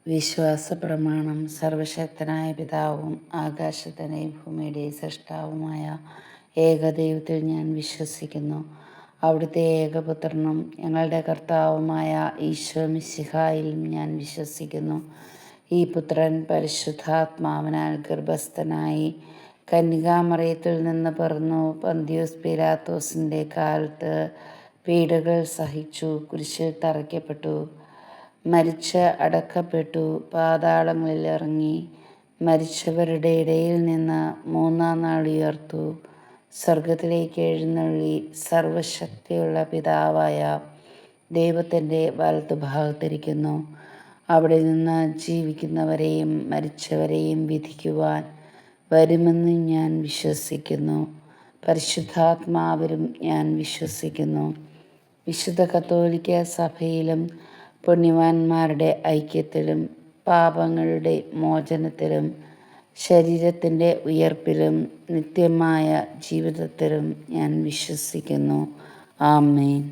വിശ്വാസ പ്രമാണം. സർവശക്തനായ പിതാവും ആകാശത്തിൻ്റെയും ഭൂമിയുടെയും സൃഷ്ടാവുമായ ഏകദൈവത്തിൽ ഞാൻ വിശ്വസിക്കുന്നു. അവിടുത്തെ ഏകപുത്രനും ഞങ്ങളുടെ കർത്താവുമായ ഈശോ മിശിഹായിലും ഞാൻ വിശ്വസിക്കുന്നു. ഈ പുത്രൻ പരിശുദ്ധാത്മാവിനാൽ ഗർഭസ്ഥനായി കന്യകാമറിയത്തിൽ നിന്ന് പിറന്നു. പന്തിയോസ് പീലാത്തോസിൻ്റെ കാലത്ത് പീഡകൾ സഹിച്ചു, കുരിശിൽ തറയ്ക്കപ്പെട്ടു, മരിച്ച് അടക്കപ്പെട്ടു, പാതാളങ്ങളിൽ ഇറങ്ങി, മരിച്ചവരുടെ ഇടയിൽ നിന്ന് മൂന്നാം നാൾ ഉയർത്തു, സ്വർഗത്തിലേക്ക് എഴുന്നള്ളി, സർവശക്തിയുള്ള പിതാവായ ദൈവത്തിൻ്റെ വലത്തുഭാഗത്തിരിക്കുന്നു. അവിടെ നിന്ന് ജീവിക്കുന്നവരെയും മരിച്ചവരെയും വിധിക്കുവാൻ വരുമെന്ന് ഞാൻ വിശ്വസിക്കുന്നു. പരിശുദ്ധാത്മാവിലും ഞാൻ വിശ്വസിക്കുന്നു. വിശുദ്ധ കത്തോലിക്ക സഭയിലും പുണ്യവാന്മാരുടെ ഐക്യത്തിലും പാപങ്ങളുടെ മോചനത്തിലും ശരീരത്തിൻ്റെ ഉയർപ്പിലും നിത്യമായ ജീവിതത്തിലും ഞാൻ വിശ്വസിക്കുന്നു. ആമേൻ.